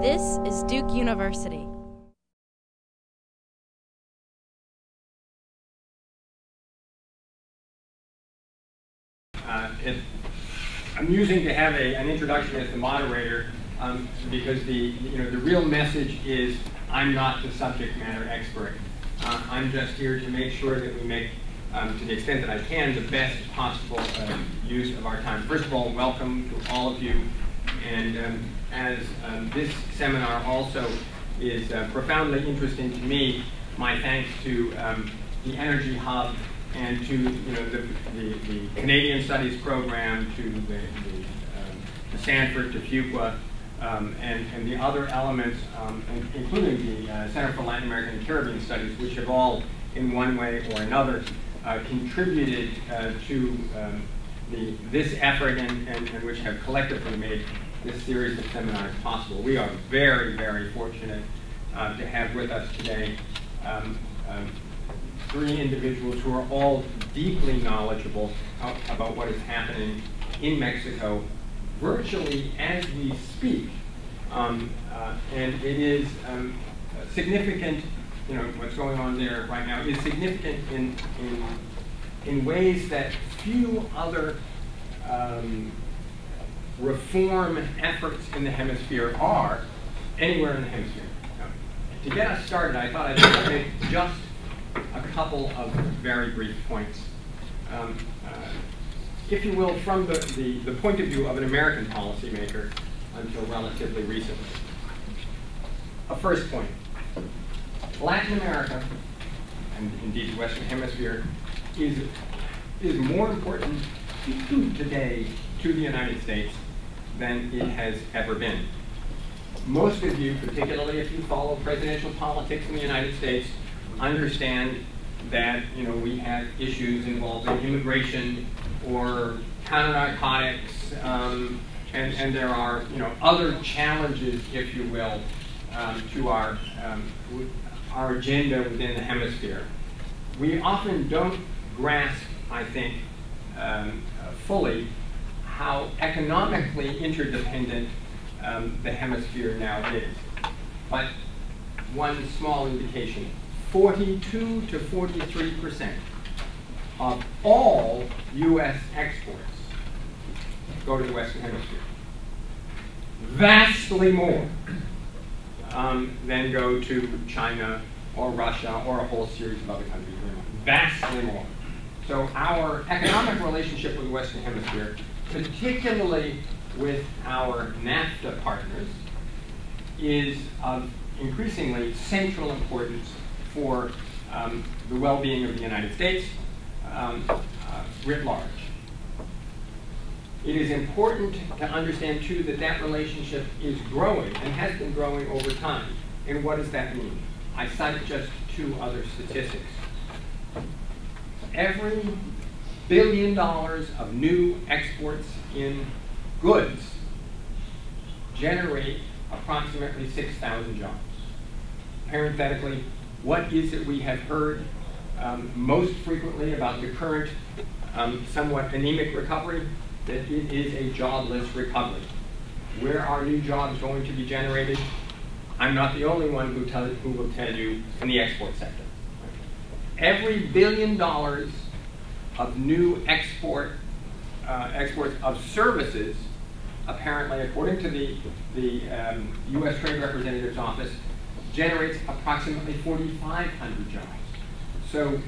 This is Duke University. It's amusing to have an introduction as the moderator because the real message is I'm not the subject matter expert. I'm just here to make sure that we make, to the extent that I can, the best possible use of our time. First of all, welcome to all of you. And as this seminar also is profoundly interesting to me, my thanks to the Energy Hub and to the Canadian Studies program, to the Stanford, to Fuqua, and the other elements, including the Center for Latin American and Caribbean Studies, which have all, in one way or another, contributed to this effort and which have collectively made this series of seminars possible. We are very, very fortunate to have with us today three individuals who are all deeply knowledgeable about what is happening in Mexico virtually as we speak. And it is significant, what's going on there right now is significant in ways that few other reform efforts in the hemisphere are anywhere in the hemisphere. To get us started, I thought I'd make just a couple of very brief points. If you will, from the point of view of an American policymaker until relatively recently. A first point. Latin America, and indeed the Western Hemisphere, is more important today to the United States than it has ever been. Most of you, particularly if you follow presidential politics in the United States, understand that we have issues involving immigration or counter-narcotics, and there are other challenges, if you will, to our agenda within the hemisphere. We often don't grasp, I think, fully how economically interdependent the hemisphere now is. But one small indication, 42 to 43% of all U.S. exports go to the Western Hemisphere. Vastly more than go to China or Russia or a whole series of other countries. Vastly more. So our economic relationship with the Western Hemisphere, particularly with our NAFTA partners, is of increasingly central importance for the well-being of the United States writ large. It is important to understand, too, that that relationship is growing and has been growing over time. And what does that mean? I cite just two other statistics. Every $1 billion of new exports in goods generate approximately 6,000 jobs. Parenthetically, what is it we have heard most frequently about the current somewhat anemic recovery? That it is a jobless recovery. Where are new jobs going to be generated? I'm not the only one who will tell you in the export sector. Every $1 billion of new exports of services, apparently, according to the U.S. Trade Representative's Office, generates approximately 4,500 jobs. So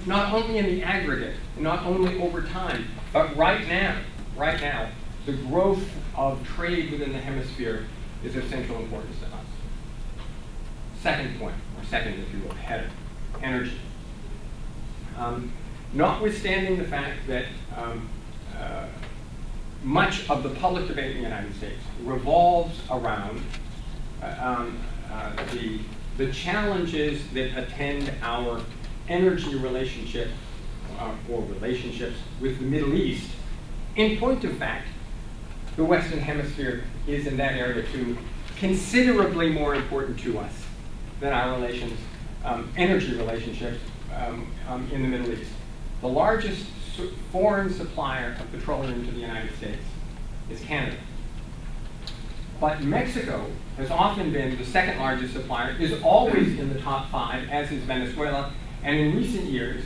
not only in the aggregate, not only over time, but right now, the growth of trade within the hemisphere is of central importance to us. Second point, or second, if you will, header, energy. Notwithstanding the fact that much of the public debate in the United States revolves around the challenges that attend our energy relationship or relationships with the Middle East, in point of fact, the Western Hemisphere is in that area too considerably more important to us than our energy relationships in the Middle East. The largest foreign supplier of petroleum to the United States is Canada. But Mexico has often been the second largest supplier, is always in the top 5, as is Venezuela. And in recent years,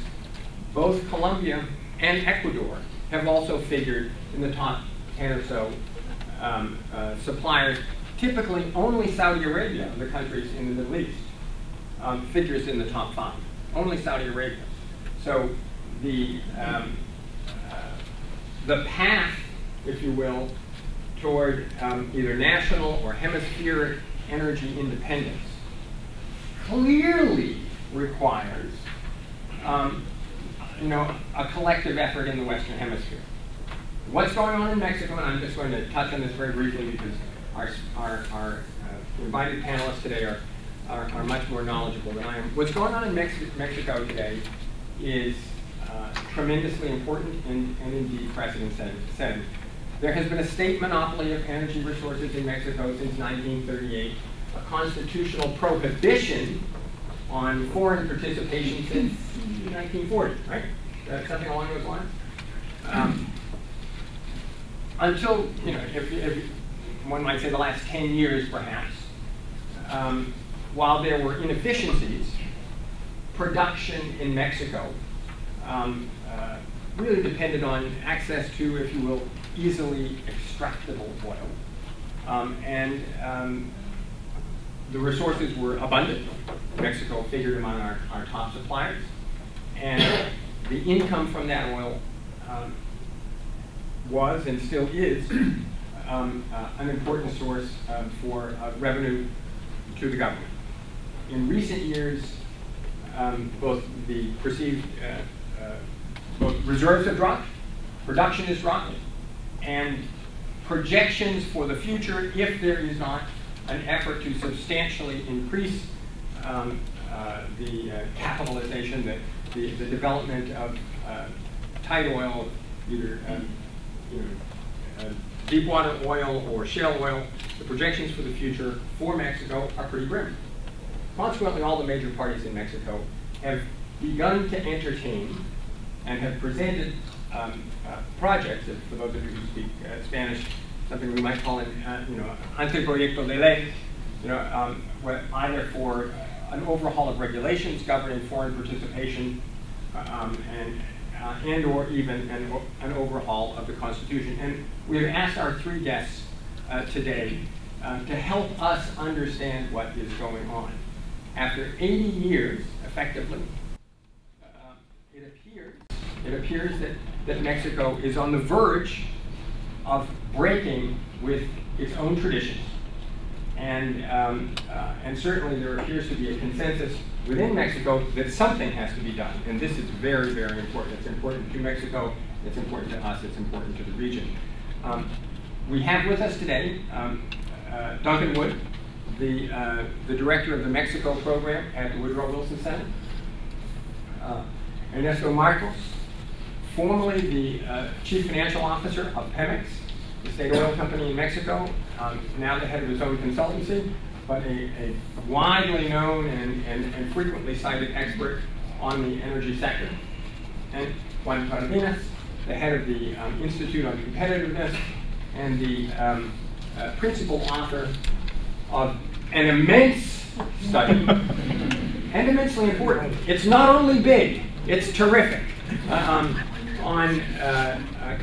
both Colombia and Ecuador have also figured in the top 10 or so suppliers. Typically, only Saudi Arabia, the countries in the Middle East, figures in the top 5. Only Saudi Arabia. So the path, if you will, toward either national or hemispheric energy independence clearly requires a collective effort in the Western Hemisphere. What's going on in Mexico, and I'm just going to touch on this very briefly because our invited panelists today are much more knowledgeable than I am. What's going on in Mexico today is tremendously important and indeed precedent-setting. There has been a state monopoly of energy resources in Mexico since 1938, a constitutional prohibition on foreign participation since 1940, right? Something along those lines. Until, if one might say the last 10 years perhaps, while there were inefficiencies, production in Mexico really depended on access to, if you will, easily extractable oil. The resources were abundant. Mexico figured among our top suppliers. And the income from that oil was and still is an important source for revenue to the government. In recent years, both the perceived both reserves have dropped, production has dropped, and projections for the future, if there is not an effort to substantially increase the capitalization, the development of tight oil, either deep water oil or shale oil, the projections for the future for Mexico are pretty grim. Consequently, all the major parties in Mexico have begun to entertain and have presented projects, for those of you who speak Spanish, something we might call an anteproyecto de ley, either for an overhaul of regulations governing foreign participation and or even an overhaul of the Constitution. And we have asked our 3 guests today to help us understand what is going on. After 80 years, effectively, it appears that Mexico is on the verge of breaking with its own traditions. And certainly there appears to be a consensus within Mexico that something has to be done. And this is very, very important. It's important to Mexico, it's important to us, it's important to the region. We have with us today Duncan Wood, the director of the Mexico program at the Woodrow Wilson Center. Ernesto Marcos, formerly the chief financial officer of Pemex, the state oil company in Mexico, now the head of his own consultancy, but a widely known and frequently cited expert on the energy sector. And Juan Pardinas, the head of the Institute on Competitiveness and the principal author of an immense study, and immensely important. It's not only big, it's terrific, on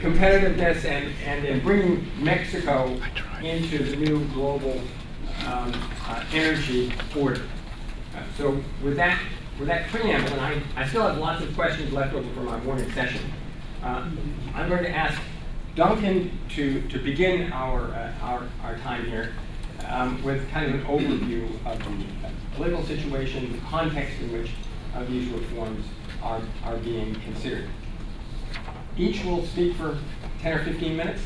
competitiveness and in bringing Mexico into the new global energy order. So with that preamble, and I still have lots of questions left over from our morning session, I'm going to ask Duncan to begin our time here with kind of an overview of the political situation, the context in which these reforms are being considered. Each will speak for 10 or 15 minutes,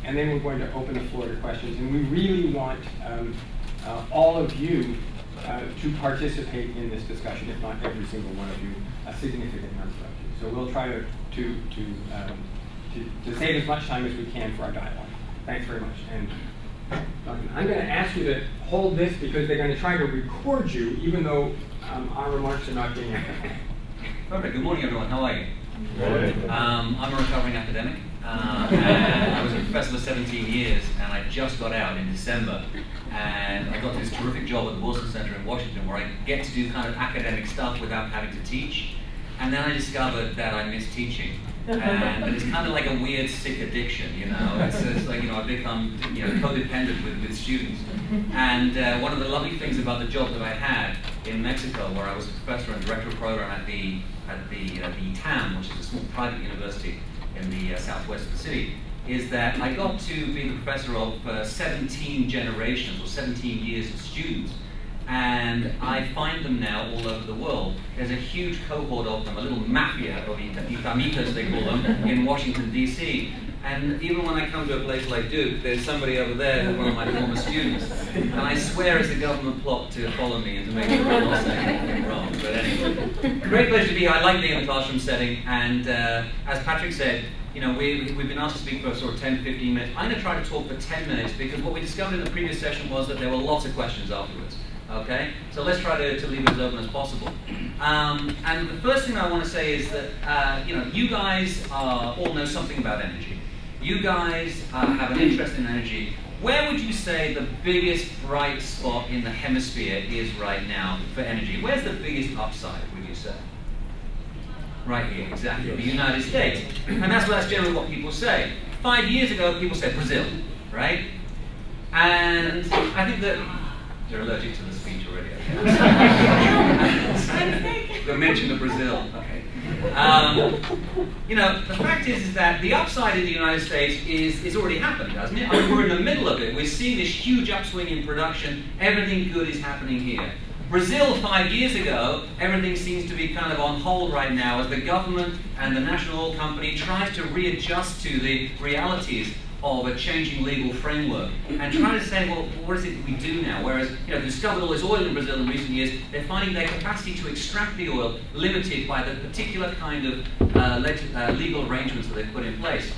and then we're going to open the floor to questions. And we really want all of you to participate in this discussion, if not every single one of you, a significant number of you. So we'll try to save as much time as we can for our dialogue. Thanks very much. And I'm going to ask you to hold this because they're going to try to record you, even though our remarks are not being recorded. Perfect. Good morning, everyone. How are you? Good. I'm a recovering academic. And I was a professor for 17 years, and I just got out in December, and I got this terrific job at the Wilson Center in Washington, where I get to do kind of academic stuff without having to teach. And then I discovered that I miss teaching. And it's kind of like a weird sick addiction, you know. It's like, you know, I've become, you know, codependent with students. And one of the lovely things about the job that I had in Mexico, where I was a professor and director of program at the TAM, which is a small private university in the southwest of the city, is that I got to be the professor of 17 generations or 17 years of students. And I find them now all over the world. There's a huge cohort of them, a little mafia of Itamitas, they call them, in Washington, D.C. And even when I come to a place like Duke, there's somebody over there who's one of my former students. And I swear it's a government plot to follow me and to make sure I'm not saying anything wrong. But anyway, great pleasure to be here. I like being in the classroom setting. And as Patrick said, you know, we've been asked to speak for sort of 10, 15 minutes. I'm going to try to talk for 10 minutes because what we discovered in the previous session was that there were lots of questions afterwards. Okay, so let's try to leave it as open as possible. And the first thing I want to say is that you know, you guys all know something about energy. You guys have an interest in energy. Where would you say the biggest bright spot in the hemisphere is right now for energy? Where's the biggest upside, would you say? Right here, exactly, the United States. And that's generally what people say. 5 years ago, people said Brazil, right? And I think that you're allergic to the speech already. The mention of Brazil. Okay. You know, the fact is that the upside in the United States is already happened, hasn't it? I mean, we're in the middle of it. We're seeing this huge upswing in production. Everything good is happening here. Brazil 5 years ago, everything seems to be kind of on hold right now as the government and the national oil company tries to readjust to the realities of a changing legal framework and trying to say, well, what is it we do now? Whereas, you know, they discovered all this oil in Brazil in recent years, they're finding their capacity to extract the oil limited by the particular kind of legal arrangements that they've put in place.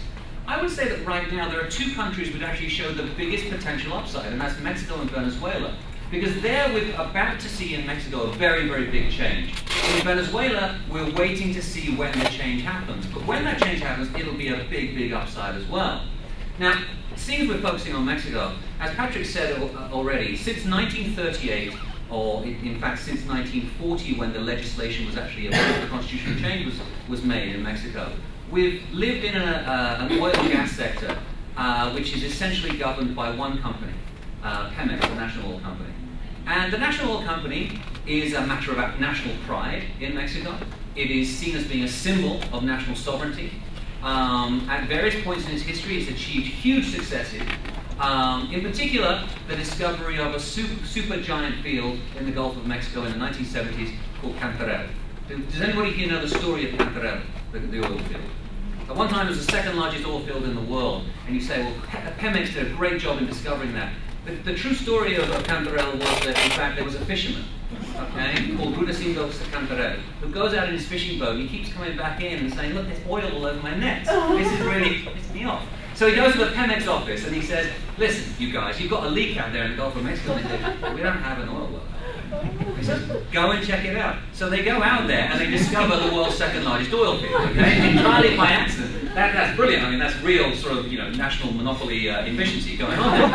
I would say that right now there are two countries which actually show the biggest potential upside, and that's Mexico and Venezuela. Because there we're about to see in Mexico a very, very big change. In Venezuela, we're waiting to see when the change happens. But when that change happens, it'll be a big, big upside as well. Now, seeing as we're focusing on Mexico, as Patrick said already, since 1938, or in fact since 1940 when the legislation was actually, the constitutional change was made in Mexico, we've lived in an oil and gas sector which is essentially governed by one company, Pemex, the national oil company. And the national oil company is a matter of national pride in Mexico. It is seen as being a symbol of national sovereignty. At various points in its history, it's achieved huge successes. In particular, the discovery of a super giant field in the Gulf of Mexico in the 1970s called Cantarell. Does anybody here know the story of Cantarell, the oil field? At one time, it was the second largest oil field in the world. And you say, well, Pemex did a great job in discovering that. The true story of Cantarell was that, in fact, there was a fisherman, okay, called Rudecindo Cantarell, who goes out in his fishing boat and he keeps coming back in and saying, look, there's oil all over my nets. This is really pissing me off. So he goes to the Pemex office and he says, listen, you guys, you've got a leak out there in the Gulf of Mexico. And they say, we don't have an oil well. He says, go and check it out. So they go out there and they discover the world's second largest oil field, okay, entirely by accident. That's brilliant. I mean, that's real sort of, you know, national monopoly efficiency going on there.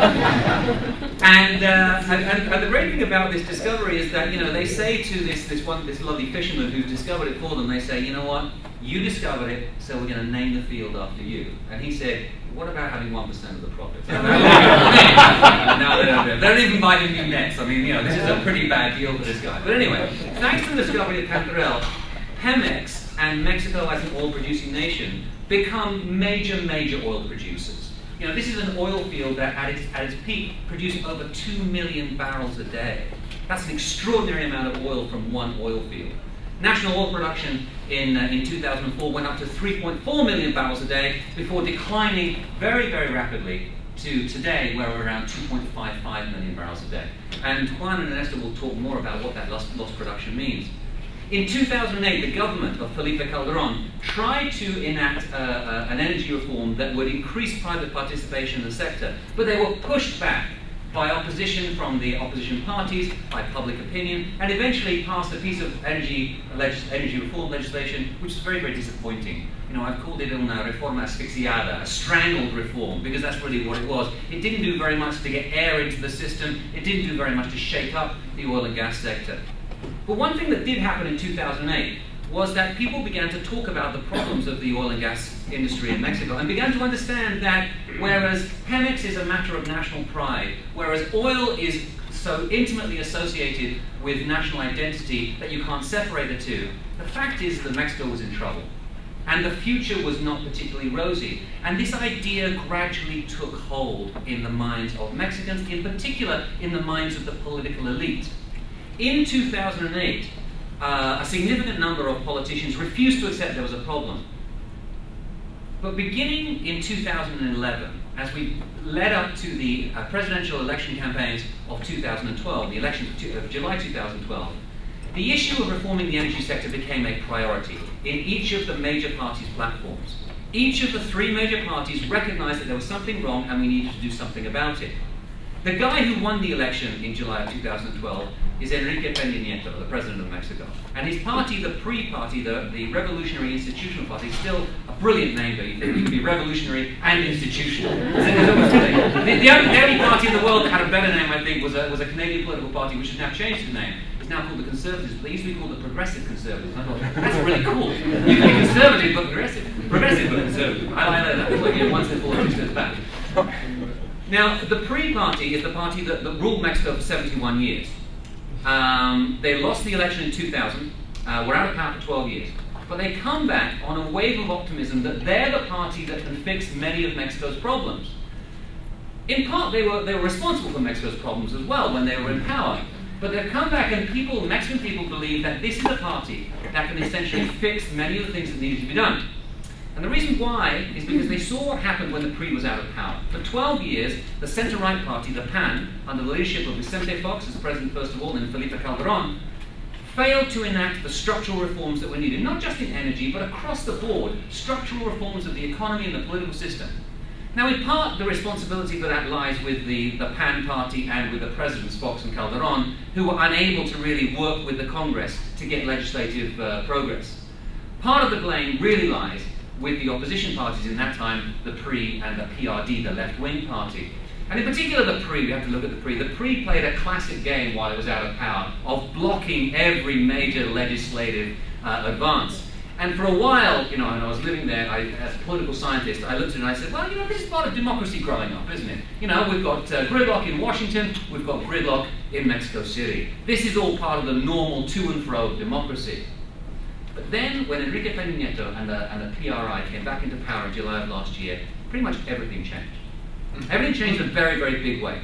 And the great thing about this discovery is that, you know, they say to this lovely fisherman who's discovered it for them, they say, you know what, you discovered it, so we're going to name the field after you. And he said, what about having 1% of the profits? No, they don't even buy him new nets. I mean, you know, this is a pretty bad deal for this guy. But anyway, thanks to the discovery of Cantarell, Pemex and Mexico as an oil-producing nation become major oil producers. You know, this is an oil field that at its peak produced over 2 million barrels a day. That's an extraordinary amount of oil from one oil field. National oil production in 2004 went up to 3.4 million barrels a day before declining very, very rapidly to today, where we're around 2.55 million barrels a day. And Juan and Ernesto will talk more about what that lost production means. In 2008, the government of Felipe Calderón tried to enact an energy reform that would increase private participation in the sector, but they were pushed back by opposition from the opposition parties, by public opinion, and eventually passed a piece of energy reform legislation, which is very, very disappointing. You know, I've called it una reforma asfixiada, a strangled reform, because that's really what it was. It didn't do very much to get air into the system. It didn't do very much to shake up the oil and gas sector. But one thing that did happen in 2008 was that people began to talk about the problems of the oil and gas industry in Mexico and began to understand that whereas Pemex is a matter of national pride, whereas oil is so intimately associated with national identity that you can't separate the two, the fact is that Mexico was in trouble. And the future was not particularly rosy. And this idea gradually took hold in the minds of Mexicans, in particular in the minds of the political elite. In 2008, a significant number of politicians refused to accept there was a problem. But beginning in 2011, as we led up to the presidential election campaigns of 2012, the election of July 2012, the issue of reforming the energy sector became a priority in each of the major parties' platforms. Each of the three major parties recognized that there was something wrong and we needed to do something about it. The guy who won the election in July of 2012 is Enrique Peña Nieto, the president of Mexico. And his party, the PRI party, the Revolutionary Institutional Party, is still a brilliant name, though. You can be revolutionary and institutional. The only party in the world that had a better name, I think, was a Canadian political party, which has now changed its name. It's now called the Conservatives, but they used to be called the Progressive Conservatives. I thought, that's really cool. You can be conservative but progressive. Progressive but conservative. I know that. It's like one step forward, two steps back. Now, the PRI party is the party that ruled Mexico for 71 years. They lost the election in 2000, were out of power for 12 years. But they come back on a wave of optimism that they're the party that can fix many of Mexico's problems. In part, they were responsible for Mexico's problems as well when they were in power. But they've come back and Mexican people believe that this is a party that can essentially fix many of the things that needed to be done. And the reason why is because they saw what happened when the PRI was out of power. For 12 years, the center-right party, the PAN, under the leadership of Vicente Fox as president first of all, and Felipe Calderón, failed to enact the structural reforms that were needed, not just in energy, but across the board, structural reforms of the economy and the political system. Now, in part, the responsibility for that lies with the PAN party and with the presidents, Fox and Calderón, who were unable to really work with the Congress to get legislative progress. Part of the blame really lies with the opposition parties in that time, the PRI and the PRD, the left-wing party. And in particular the PRI, we have to look at the PRI. The PRI played a classic game while it was out of power of blocking every major legislative advance. And for a while, you know, and I was living there, as a political scientist, I looked at it and I said, well, you know, this is part of democracy growing up, isn't it? You know, we've got gridlock in Washington, we've got gridlock in Mexico City. This is all part of the normal to and fro of democracy. But then, when Enrique Peña Nieto and the PRI came back into power in July of last year, pretty much everything changed. Everything changed in a very, very big way.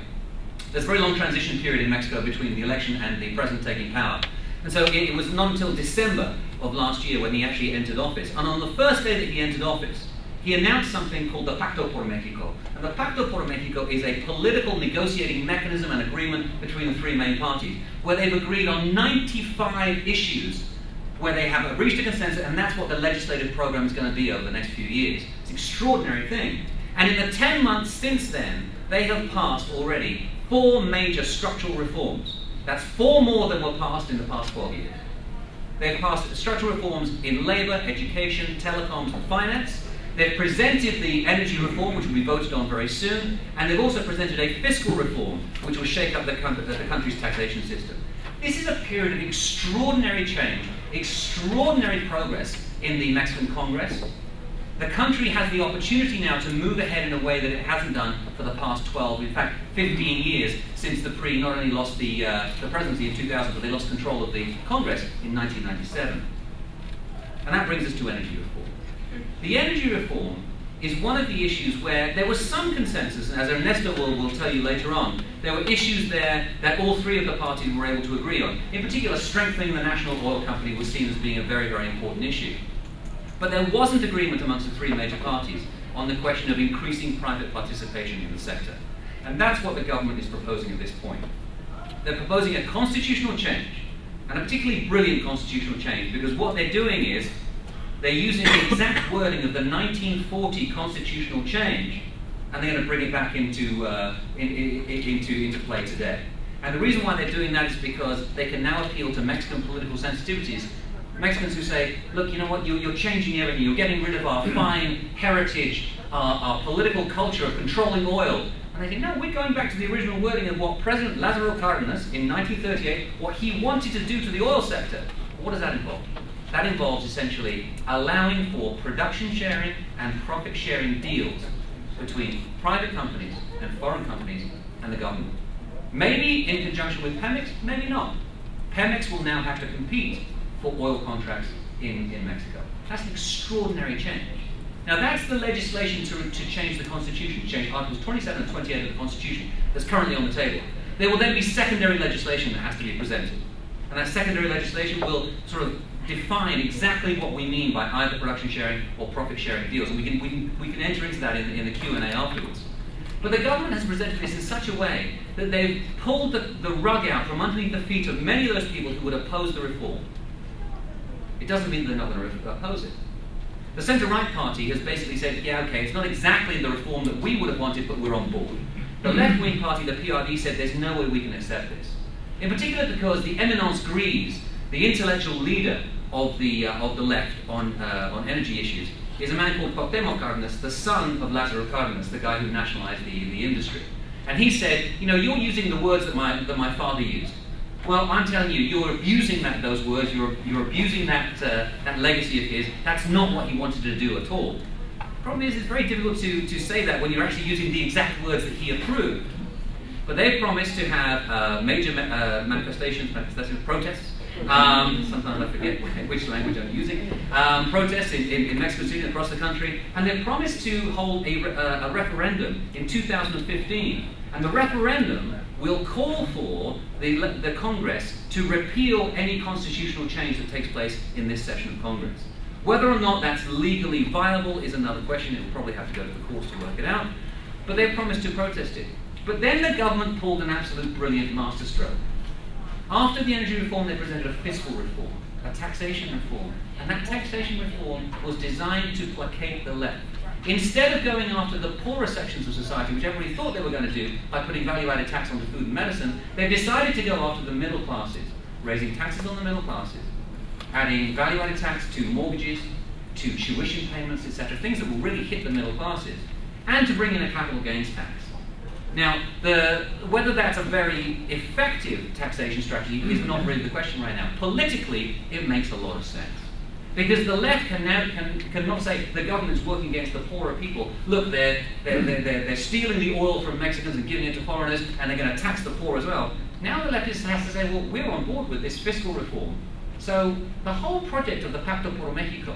There's a very long transition period in Mexico between the election and the president taking power. And so it was not until December of last year when he actually entered office. And on the first day that he entered office, he announced something called the Pacto por Mexico. And the Pacto por Mexico is a political negotiating mechanism and agreement between the three main parties, where they've agreed on 95 issues where they have reached a consensus, and that's what the legislative program is going to be over the next few years. It's an extraordinary thing. And in the 10 months since then, they have passed already 4 major structural reforms. That's 4 more than were passed in the past 12 years. They've passed structural reforms in labor, education, telecoms, and finance. They've presented the energy reform, which will be voted on very soon, and they've also presented a fiscal reform, which will shake up the country's taxation system. This is a period of extraordinary change, extraordinary progress in the Mexican Congress. The country has the opportunity now to move ahead in a way that it hasn't done for the past 12, in fact 15 years since the PRI not only lost the presidency in 2000, but they lost control of the Congress in 1997. And that brings us to energy reform. The energy reform is one of the issues where there was some consensus, and as Ernesto will tell you later on, there were issues there that all 3 of the parties were able to agree on. In particular, strengthening the national oil company was seen as being a very, very important issue. But there wasn't agreement amongst the 3 major parties on the question of increasing private participation in the sector. And that's what the government is proposing at this point. They're proposing a constitutional change, and a particularly brilliant constitutional change, because what they're doing is they're using the exact wording of the 1940 constitutional change and they're going to bring it back into play today. And the reason why they're doing that is because they can now appeal to Mexican political sensitivities. Mexicans who say, look, you know what, you're changing everything, you're getting rid of our fine heritage, our political culture of controlling oil. And they say, no, we're going back to the original wording of what President Lázaro Cárdenas in 1938, what he wanted to do to the oil sector. What does that involve? That involves essentially allowing for production sharing and profit sharing deals between private companies and foreign companies and the government. Maybe in conjunction with Pemex, maybe not. Pemex will now have to compete for oil contracts in Mexico. That's an extraordinary change. Now that's the legislation to change the Constitution, to change Articles 27 and 28 of the Constitution that's currently on the table. There will then be secondary legislation that has to be presented. And that secondary legislation will sort of define exactly what we mean by either production sharing or profit sharing deals. And we can enter into that in the Q&A afterwards. But the government has presented this in such a way that they've pulled the rug out from underneath the feet of many of those people who would oppose the reform. It doesn't mean they're not going to oppose it. The centre-right party has basically said, yeah, okay, it's not exactly the reform that we would have wanted, but we're on board. The left-wing party, the PRIs, said there's no way we can accept this. In particular because the eminence grise, the intellectual leader of the left on energy issues, is a man called Cuauhtémoc Cárdenas, the son of Lázaro Cárdenas, the guy who nationalized the industry. And he said, you know, you're using the words that my father used. Well, I'm telling you, you're abusing those words, you're abusing that legacy of his. That's not what he wanted to do at all. The problem is, it's very difficult to say that when you're actually using the exact words that he approved. But they've promised to have major manifestations, protests. Sometimes I forget which language I'm using. Protests in Mexico City and across the country. And they've promised to hold a referendum in 2015. And the referendum will call for the Congress to repeal any constitutional change that takes place in this session of Congress. Whether or not that's legally viable is another question. It will probably have to go to the courts to work it out. But they've promised to protest it. But then the government pulled an absolute brilliant masterstroke. After the energy reform, they presented a fiscal reform, a taxation reform. And that taxation reform was designed to placate the left. Instead of going after the poorer sections of society, which everybody thought they were going to do by putting value-added tax onto food and medicine, they've decided to go after the middle classes, raising taxes on the middle classes, adding value-added tax to mortgages, to tuition payments, etc., things that will really hit the middle classes, and to bring in a capital gains tax. Now, whether that's a very effective taxation strategy is not really the question right now. Politically, it makes a lot of sense. Because the left cannot say the government's working against the poorer people. Look, they're stealing the oil from Mexicans and giving it to foreigners, and they're going to tax the poor as well. Now the leftist has to say, well, we're on board with this fiscal reform. So the whole project of the Pacto por México,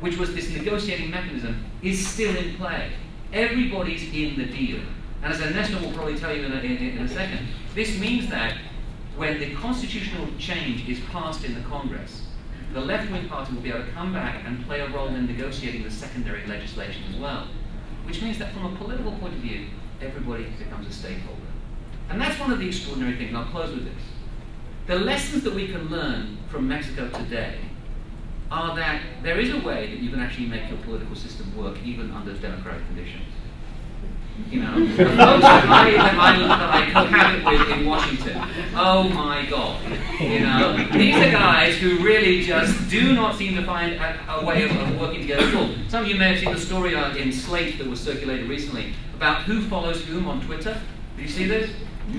which was this negotiating mechanism, is still in play. Everybody's in the deal. And as Ernesto will probably tell you in a second, this means that when the constitutional change is passed in the Congress, the left-wing party will be able to come back and play a role in negotiating the secondary legislation as well. Which means that from a political point of view, everybody becomes a stakeholder. And that's one of the extraordinary things, and I'll close with this. The lessons that we can learn from Mexico today are that there is a way that you can actually make your political system work even under democratic conditions. You know, the folks that I cohabit with in Washington, oh my God, you know, these are guys who really just do not seem to find a way of working together at all. Some of you may have seen the story in Slate that was circulated recently about who follows whom on Twitter. Did you see this?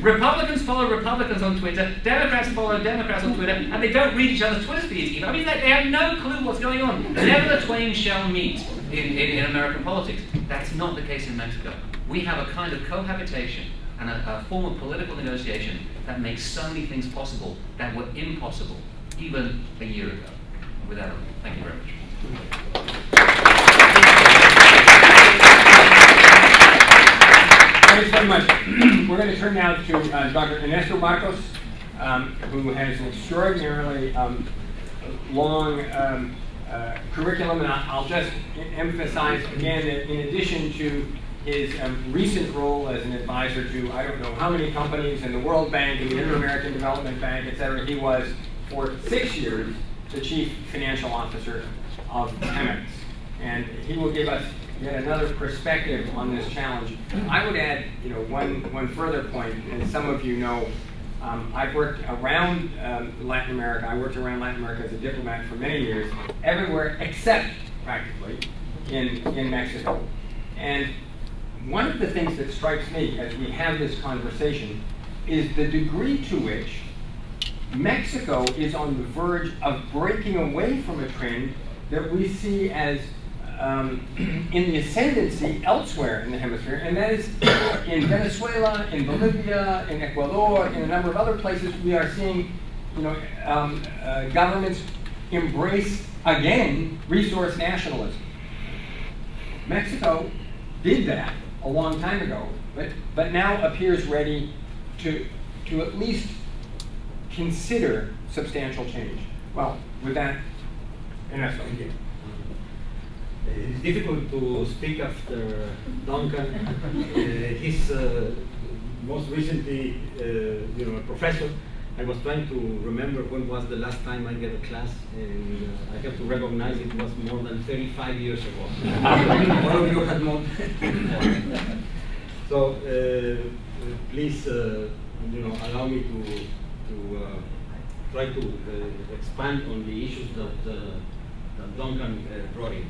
Republicans follow Republicans on Twitter, Democrats follow Democrats on Twitter, and they don't read each other's Twitter feeds even. I mean, they have no clue what's going on. Never the twain shall meet in American politics. That's not the case in Mexico. We have a kind of cohabitation and a form of political negotiation that makes so many things possible that were impossible even a year ago. With that, thank you very much. Thanks very much. We're going to turn now to Dr. Ernesto Marcos, who has an extraordinarily long curriculum, and I'll just emphasize again that in addition to his recent role as an advisor to I don't know how many companies in the World Bank and the Inter-American Development Bank, etc., he was for 6 years the chief financial officer of Pemex. And he will give us yet another perspective on this challenge. I would add, one further point, and some of you know, I've worked around Latin America. I worked around Latin America as a diplomat for many years, everywhere except practically in Mexico. And one of the things that strikes me as we have this conversation is the degree to which Mexico is on the verge of breaking away from a trend that we see as in the ascendancy elsewhere in the hemisphere, and that is in Venezuela, in Bolivia, in Ecuador, in a number of other places. We are seeing, governments embrace again resource nationalism. Mexico did that a long time ago, but now appears ready to at least consider substantial change. Well, with that, Ernesto. It's difficult to speak after Duncan. He's most recently, a professor. I was trying to remember when was the last time I gave a class, and I have to recognize it was more than 35 years ago. All of you had more. So please, allow me to try to expand on the issues that Duncan brought in.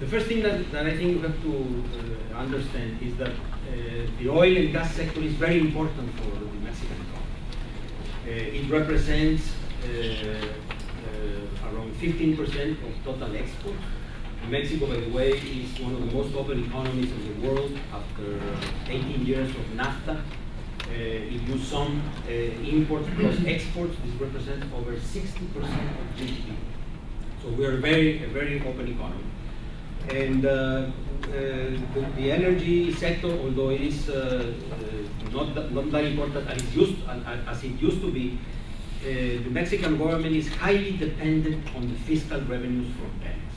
The first thing that I think we have to understand is that the oil and gas sector is very important for the Mexican economy. It represents around 15% of total exports. Mexico, by the way, is one of the most open economies in the world after 18 years of NAFTA. If you sum imports plus exports, this represents over 60% of GDP. So we are a very open economy. And the energy sector, although it is not that important as it used to be, the Mexican government is highly dependent on the fiscal revenues from Pemex.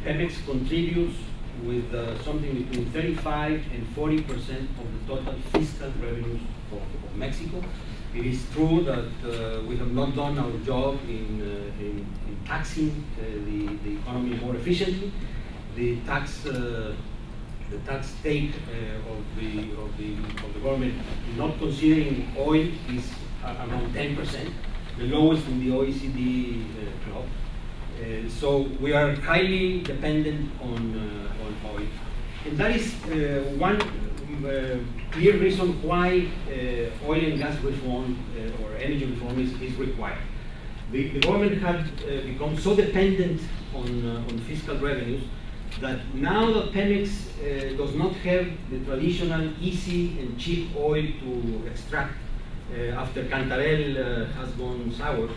Pemex contributes with something between 35 and 40% of the total fiscal revenues of Mexico. It is true that we have not done our job in taxing the economy more efficiently. The tax take of the government, not considering oil, is around 10%, the lowest in the OECD club. So we are highly dependent on oil, and that is one clear reason why oil and gas reform or energy reform is required. The government had become so dependent on fiscal revenues that now that Pemex does not have the traditional easy and cheap oil to extract after Cantarell has gone sour,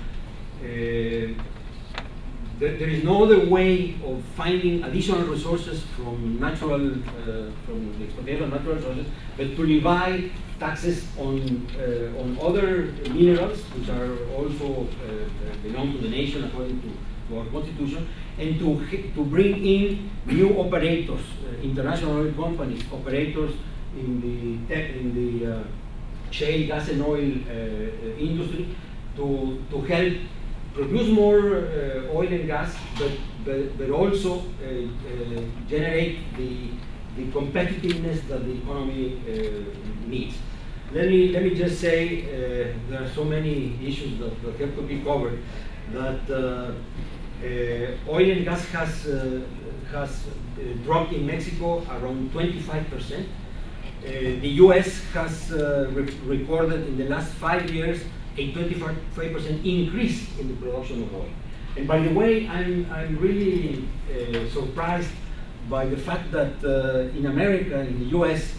there is no other way of finding additional resources from the exploitation of natural resources, but to levy taxes on other minerals, which are also belong to the nation according to our constitution, and to bring in new operators, international oil companies, operators in the shale gas and oil industry, to help produce more oil and gas, but also generate the competitiveness that the economy needs. Let me just say there are so many issues that have to be covered that oil and gas has dropped in Mexico around 25%. The U.S. has recorded in the last 5 years a 25% increase in the production of oil. And by the way, I'm really surprised by the fact that in America, in the US,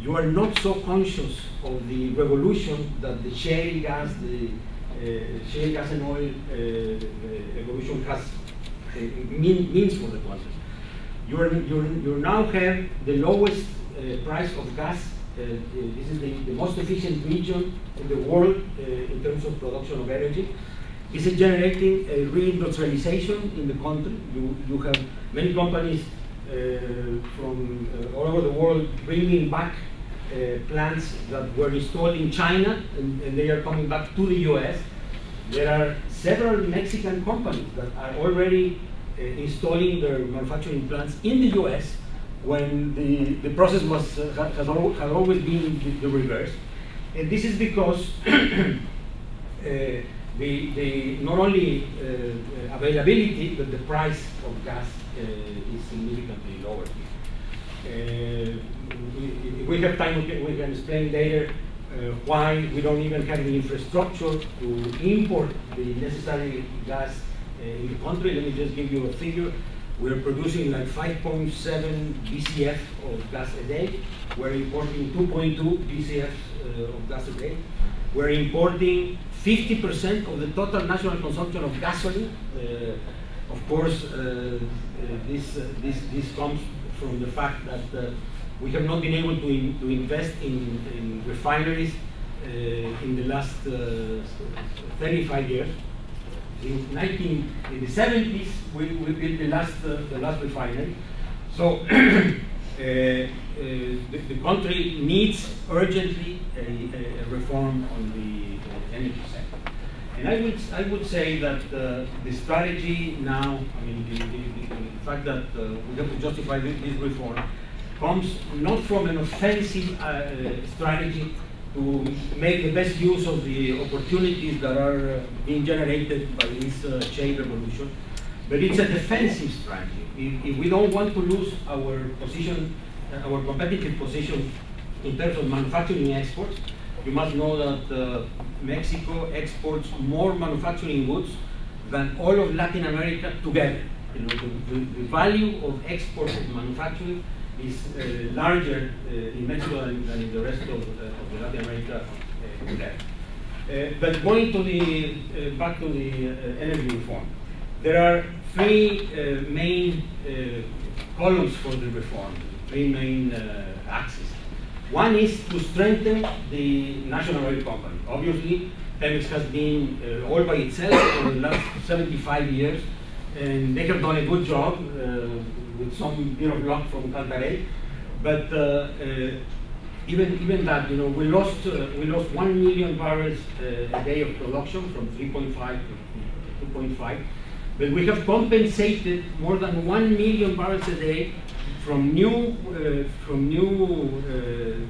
you are not so conscious of the revolution that the shale gas and oil evolution has means for the country. You now have the lowest price of gas. This is the most efficient region in the world in terms of production of energy. This is generating a reindustrialization in the country. You have many companies from all over the world bringing back plants that were installed in China, and they are coming back to the US. There are several Mexican companies that are already installing their manufacturing plants in the U.S. when the process was had always been the reverse. And this is because the not only availability, but the price of gas is significantly lower. If we have time, we can explain later why we don't even have the infrastructure to import the necessary gas in the country. Let me just give you a figure. We're producing like 5.7 BCF of gas a day. We're importing 2.2 BCF of gas a day. We're importing 50% of the total national consumption of gasoline. Of course, this comes from the fact that we have not been able to invest in refineries in the last 35 years. In the 70s, we built the last refinery. So the country needs urgently a reform on the energy sector. And I would say that the strategy now, I mean, the fact that we have to justify this reform comes not from an offensive strategy to make the best use of the opportunities that are being generated by this shale revolution, but it's a defensive strategy. If we don't want to lose our position, our competitive position in terms of manufacturing exports, you must know that Mexico exports more manufacturing goods than all of Latin America together. You know, the value of exports of manufacturing is larger in Mexico than in the rest of Latin America together. But going to the back to the energy reform, there are three main columns for the reform, three main axes. One is to strengthen the national oil company. Obviously, Pemex has been all by itself for the last 75 years, and they have done a good job with some bit of luck from Cantarell. But even that, you know, we lost 1 million barrels a day of production from 3.5 to 2.5. But we have compensated more than 1 million barrels a day from new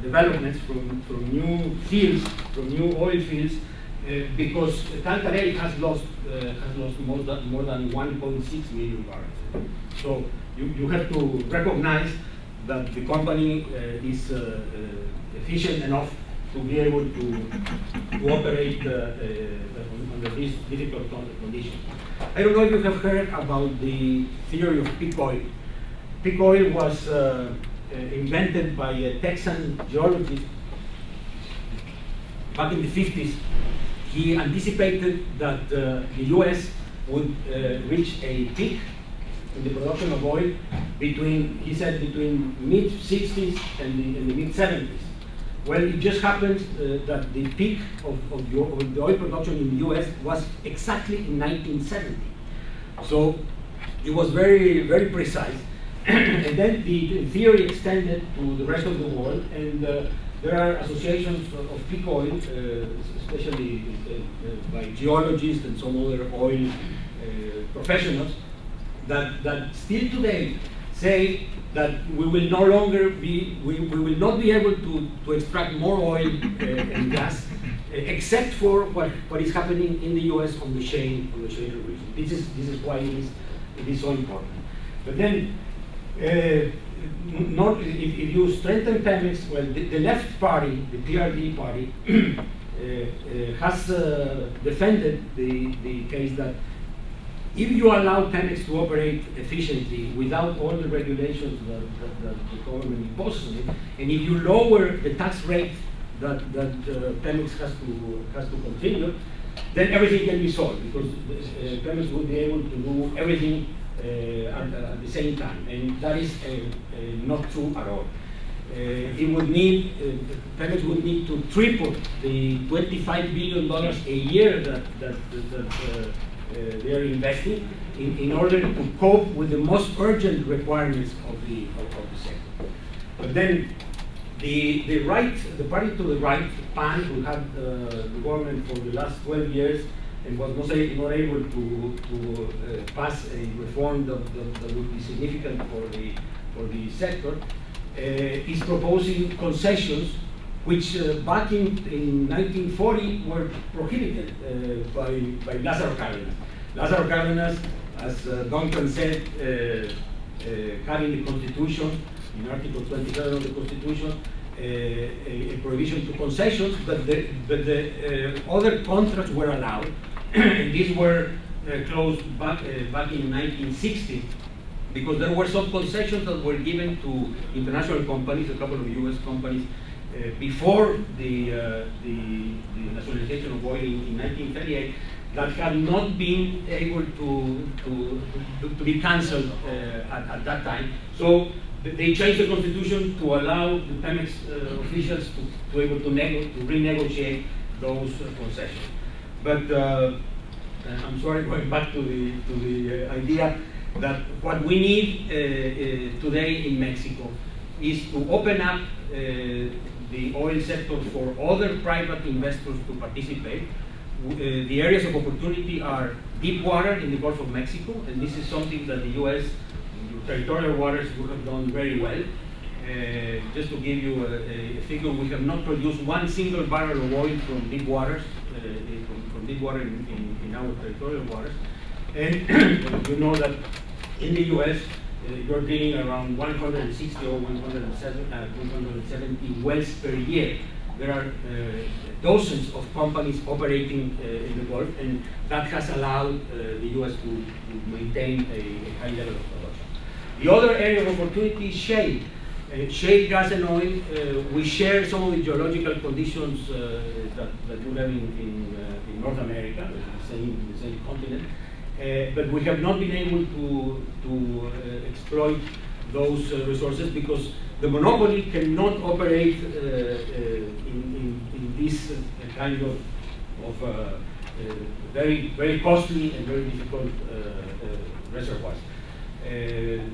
developments, from new fields, from new oil fields, because Cantarell has lost more than 1.6 million barrels. So you have to recognize that the company is efficient enough to be able to operate under these difficult conditions. I don't know if you have heard about the theory of peak oil. Peak oil was invented by a Texan geologist back in the 50s. He anticipated that the US would reach a peak in the production of oil between mid-60s and the mid-70s. Well, it just happened that the peak of the oil production in the US was exactly in 1970. So it was very, very precise. And then the theory extended to the rest of the world, and there are associations of peak oil, especially by geologists and some other oil professionals, that still today say that we will no longer be, we will not be able to extract more oil and gas, except for what is happening in the US on the shale region. This is why it is so important. But then, if you strengthen Pemex, well, the left party, the PRD party, has defended the case that if you allow Pemex to operate efficiently without all the regulations that the government imposes on it, and if you lower the tax rate that Pemex has to continue, then everything can be solved, because Pemex will be able to do everything at the same time, and that is not true at all. It would need, Pemex would need to triple the $25 billion a year that they are investing in order to cope with the most urgent requirements of the sector. But then the party to the right, PAN, who had the government for the last 12 years, and was not able to pass a reform that would be significant for the sector, is proposing concessions which back in 1940 were prohibited by Lázaro Cárdenas. Lázaro Cárdenas, as Duncan said, had in the Constitution, in Article 27 of the Constitution, a prohibition to concessions, but the other contracts were allowed, and these were closed back in 1960, because there were some concessions that were given to international companies, a couple of U.S. companies, before the nationalization of oil in 1938, that had not been able to be cancelled at that time. So they changed the Constitution to allow the Pemex officials to be able to renegotiate those concessions. But I'm sorry, going back to the idea that what we need today in Mexico is to open up the oil sector for other private investors to participate. The areas of opportunity are deep water in the Gulf of Mexico, and this is something that the U.S. territorial waters would have done very well. Just to give you a figure, we have not produced one single barrel of oil from deep waters, from deep water in our territorial waters. And you know that in the U.S., you're drilling around 160 or 170 wells per year. There are dozens of companies operating in the Gulf, and that has allowed the U.S. to maintain a high level of production. The other area of opportunity is shale. Shale gas and oil, we share some of the geological conditions that you have in North America, the same continent. But we have not been able to exploit those resources because the monopoly cannot operate in this kind of very costly and very difficult reservoirs.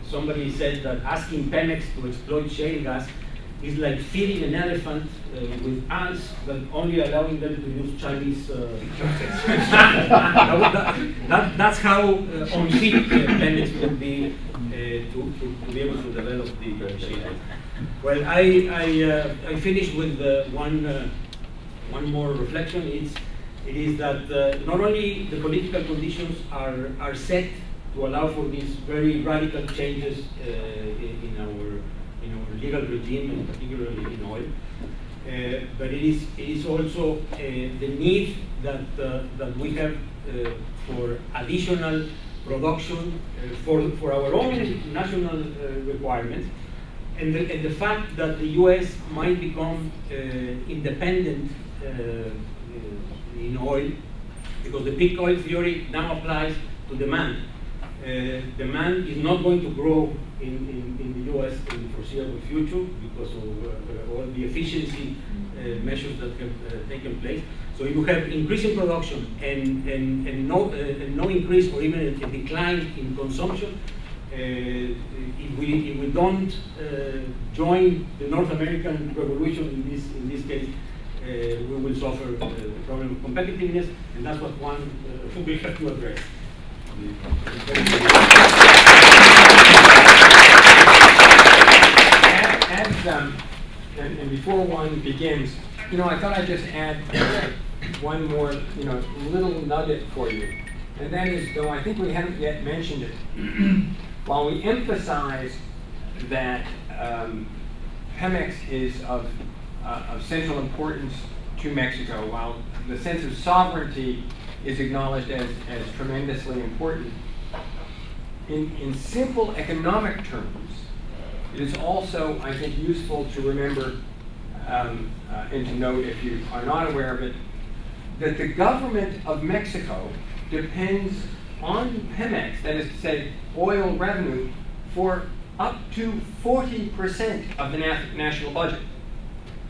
Somebody said that asking Pemex to exploit shale gas is like feeding an elephant with ants, but only allowing them to use Chinese chopsticks. That's how unfit Pemex would be to be able to develop the shale gas. Well, I finished with one more reflection. It is that not only the political conditions are set to allow for these very radical changes in our legal regime, and particularly in oil, but it is also the need that we have for additional production for our own national requirements, and the fact that the U.S. might become independent in oil, because the peak oil theory now applies to demand. Demand is not going to grow in the U.S. in the foreseeable future because of all the efficiency measures that have taken place. So if you have increasing production and no increase or even a decline in consumption, if we don't join the North American revolution in this case, we will suffer the problem of competitiveness, and that's what we have to address. And before one begins, I thought I'd just add one more, little nugget for you. And that is, though I think we haven't yet mentioned it, while we emphasize that Pemex is of central importance to Mexico, while the sense of sovereignty is acknowledged as tremendously important, in simple economic terms, it is also, I think, useful to remember and to note, if you are not aware of it, that the government of Mexico depends on Pemex, that is to say, oil revenue, for up to 40% of the national budget.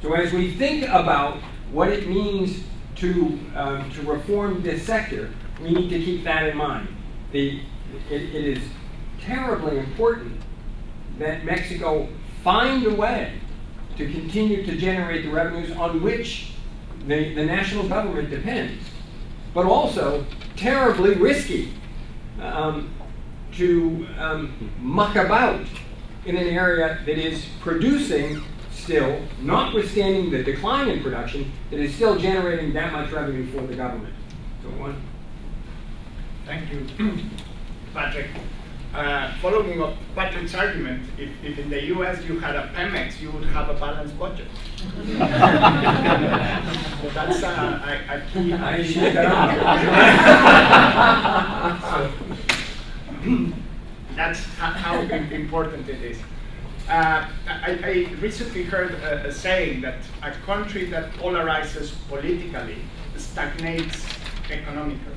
So as we think about what it means to reform this sector, we need to keep that in mind. It is terribly important that Mexico find a way to continue to generate the revenues on which the national government depends. but also terribly risky to muck about in an area that is producing still, notwithstanding the decline in production, that is still generating that much revenue for the government. So one. Thank you, Patrick. Following up Patrick's argument, if in the US you had a Pemex, you would have a balanced budget. That's a key. That's how important it is. I recently heard a saying that a country that polarizes politically stagnates economically.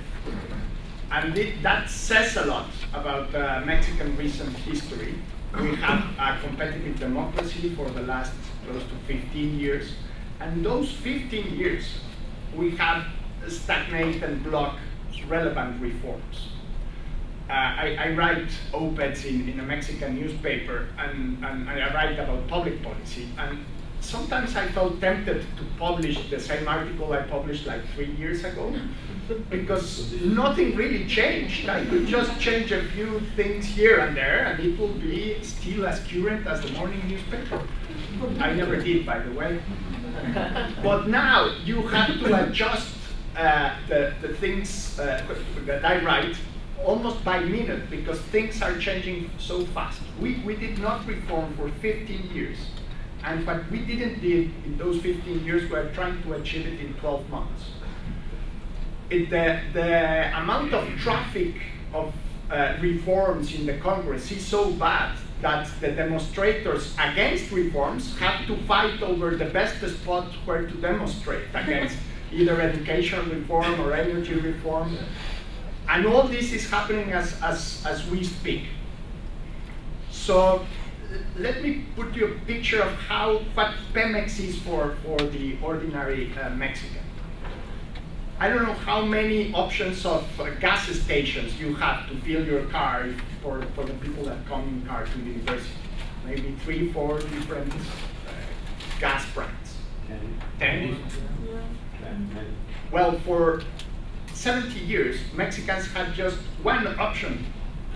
And that says a lot about Mexican recent history. We have a competitive democracy for the last close to 15 years. And those 15 years, we have stagnated and blocked relevant reforms. I write op-eds in a Mexican newspaper, and I write about public policy. And sometimes I felt tempted to publish the same article I published like 3 years ago, because nothing really changed. I could just change a few things here and there, and it will be still as current as the morning newspaper. I never did, by the way. But now you have to adjust the things that I write almost by minute, because things are changing so fast. We did not reform for 15 years. And what we didn't do in those 15 years, we're trying to achieve it in 12 months. The amount of traffic of reforms in the Congress is so bad that the demonstrators against reforms have to fight over the best spot where to demonstrate against either education reform or energy reform. And all this is happening as we speak. So let me put you a picture of what Pemex is for the ordinary Mexican. I don't know how many options of gas stations you have to fill your car for the people that come in car to the university. Maybe 3, 4 different gas brands. 10? Well, for 70 years, Mexicans had just one option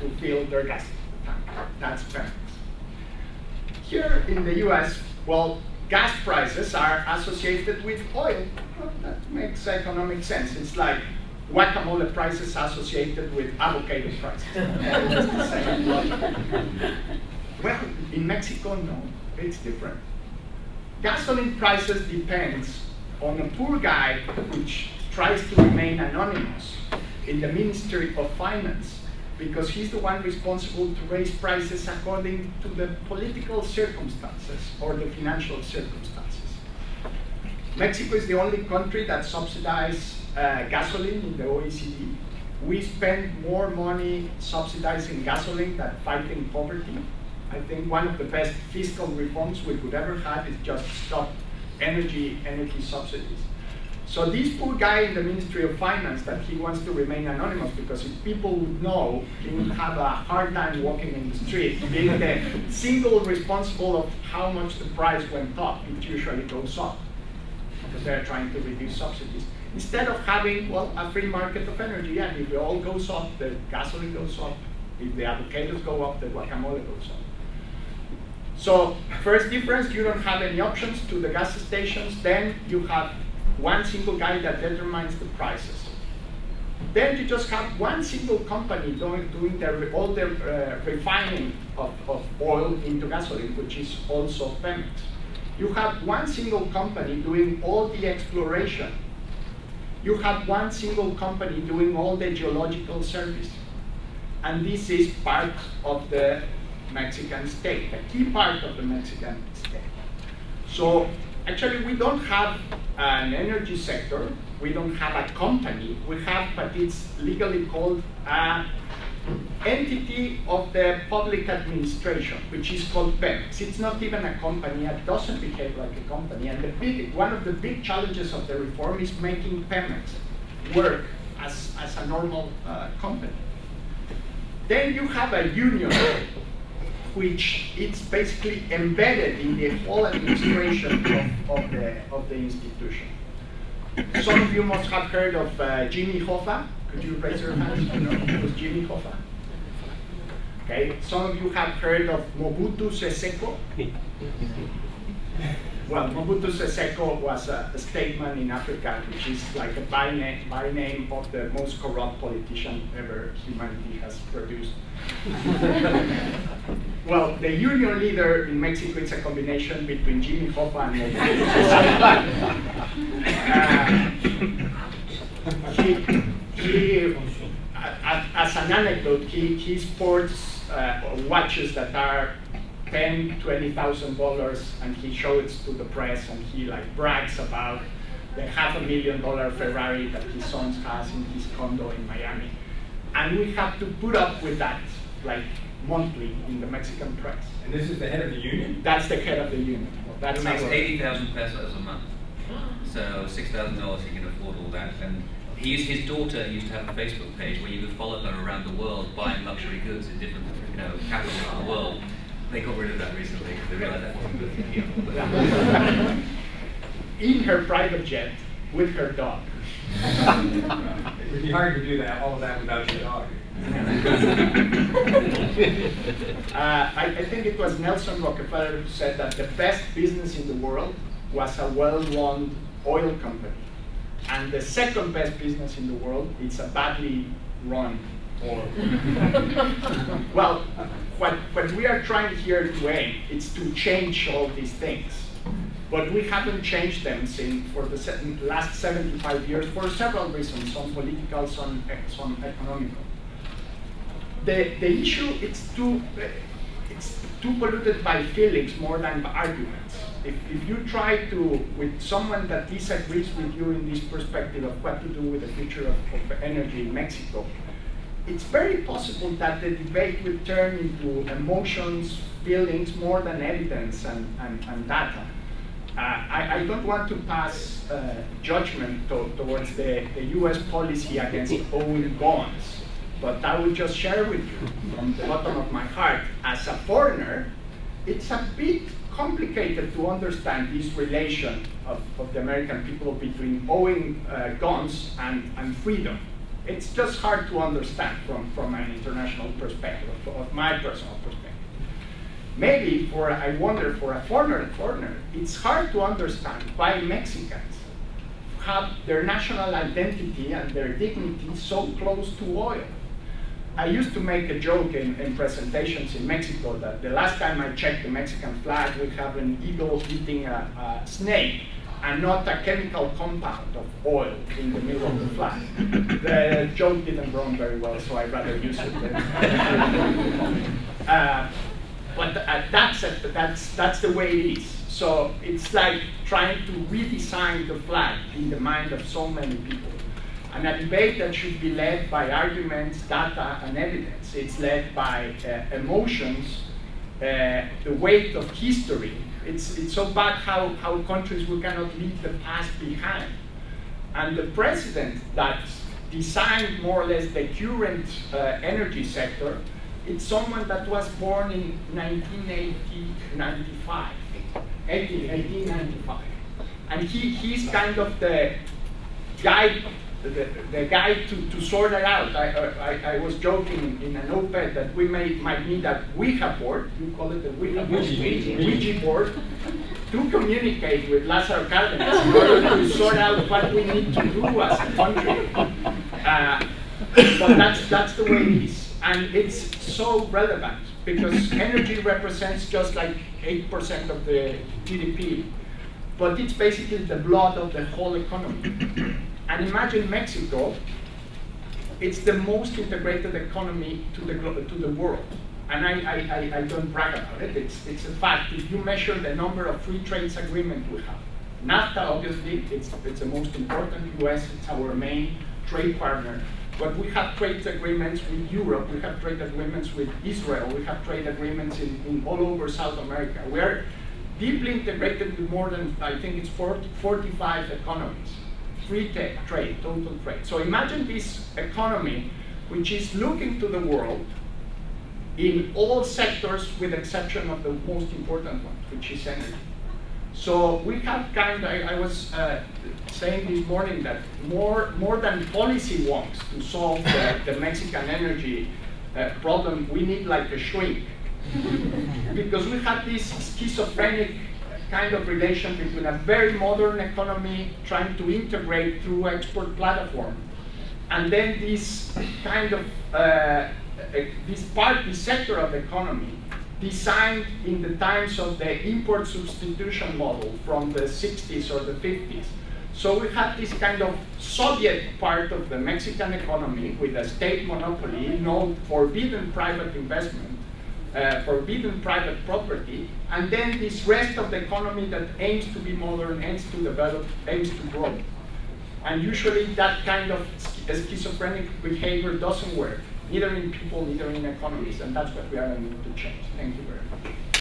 to fill their gas tank. That's Pemex. Here in the US, well, gas prices are associated with oil. Well, that makes economic sense. It's like guacamole prices associated with avocado prices. It's the same logic. Well, in Mexico, no, it's different. Gasoline prices depends on a poor guy which tries to remain anonymous in the Ministry of Finance, because he's the one responsible to raise prices according to the political circumstances or the financial circumstances. Mexico is the only country that subsidizes gasoline in the OECD. We spend more money subsidizing gasoline than fighting poverty. I think one of the best fiscal reforms we could ever have is just stop energy subsidies. So this poor guy in the Ministry of Finance, that he wants to remain anonymous, because if people would know, he would have a hard time walking in the street. Being the single responsible of how much the price went up, it usually goes up, because they're trying to reduce subsidies. Instead of having, well, a free market of energy, and if it all goes up, the gasoline goes up. If the avocados go up, the guacamole goes up. So first difference, you don't have any options to the gas stations. Then you have one single guy that determines the prices. Then you just have one single company doing all the refining of oil into gasoline, which is also Pemex. You have one single company doing all the exploration. You have one single company doing all the geological service. And this is part of the Mexican state, a key part of the Mexican state. So actually, we don't have an energy sector. We don't have a company. We have, but it's legally called an entity of the public administration, which is called Pemex. It's not even a company. It doesn't behave like a company. And one of the big challenges of the reform is making Pemex work as a normal company. Then you have a union, which it's basically embedded in the whole administration of the institution. Some of you must have heard of Jimmy Hoffa. Could you raise your hands to know who was Jimmy Hoffa? Okay, some of you have heard of Mobutu Sese Seko. Well, Mobutu Sese Seko was a statesman in Africa, which is like a by name of the most corrupt politician ever humanity has produced. Well, the union leader in Mexico is a combination between Jimmy Hoffa and Mobutu Sese Seko. As an anecdote, he sports watches that are $10,000, $20,000, and he shows it to the press, and he like brags about the $500,000 Ferrari that his son has in his condo in Miami. And we have to put up with that like monthly in the Mexican press. And this is the head of the union? That's the head of the union. That's it makes 80,000 pesos a month. So $6,000 he can afford all that. And his daughter used to have a Facebook page where you could follow her around the world buying luxury goods in different capitals of the world. They got rid of that recently because they realized that wasn't good for people. In her private jet with her dog. It would be hard to do that, all of that without your dog. I think it was Nelson Rockefeller who said that the best business in the world was a well-run oil company. And the second best business in the world is a badly run oil. Well, what we are trying here to aim is to change all these things. But we haven't changed them for the last 75 years for several reasons, some political, some economical. The issue, it's too polluted by feelings more than by arguments. If you try to, with someone that disagrees with you in this perspective of what to do with the future of energy in Mexico, it's very possible that the debate will turn into emotions, feelings, more than evidence and data. I don't want to pass judgment towards the US policy against owning guns, but I will just share with you from the bottom of my heart, as a foreigner, it's a bit complicated to understand this relation of the American people between owning guns and freedom. It's just hard to understand from an international perspective, of my personal perspective. Maybe I wonder for a foreigner, it's hard to understand why Mexicans have their national identity and their dignity so close to oil. I used to make a joke in presentations in Mexico that the last time I checked the Mexican flag, we have an eagle eating a snake and not a chemical compound of oil in the middle of the flag. The joke didn't run very well, so I'd rather use it. But that's the way it is. So it's like trying to redesign the flag in the mind of so many people. And a debate that should be led by arguments, data, and evidence. It's led by emotions, the weight of history. It's so bad how countries we cannot leave the past behind. And the president that designed more or less the current energy sector, it's someone that was born in 1895. And he's kind of the guy to sort it out. I was joking in an op-ed that we might need a Ouija board, you call it the Ouija board, to communicate with Lázaro Cárdenas in order to sort out what we need to do as a country. But that's the way it is. And it's so relevant because energy represents just like 8% of the GDP, but it's basically the blood of the whole economy. And imagine Mexico, it's the most integrated economy to the world. And I don't brag about it, it's a fact. If you measure the number of free trade agreements we have, NAFTA obviously, it's the most important, US, it's our main trade partner. But we have trade agreements with Europe, we have trade agreements with Israel, we have trade agreements in all over South America. We are deeply integrated with more than, I think it's 45 economies. Free trade, total trade. So imagine this economy which is looking to the world in all sectors with the exception of the most important one, which is energy. So we have I was saying this morning that more than policy wants to solve the Mexican energy problem, we need like a shrink. Because we have this schizophrenic kind of relation between a very modern economy trying to integrate through export platform, and then this kind of this sector of the economy designed in the times of the import substitution model from the 60s or the 50s. So we had this kind of Soviet part of the Mexican economy with a state monopoly, no forbidden private investment, forbidden private property, and then this rest of the economy that aims to be modern, aims to develop, aims to grow. And usually that kind of schizophrenic behavior doesn't work, neither in people, neither in economies, and that's what we are going to change. Thank you very much.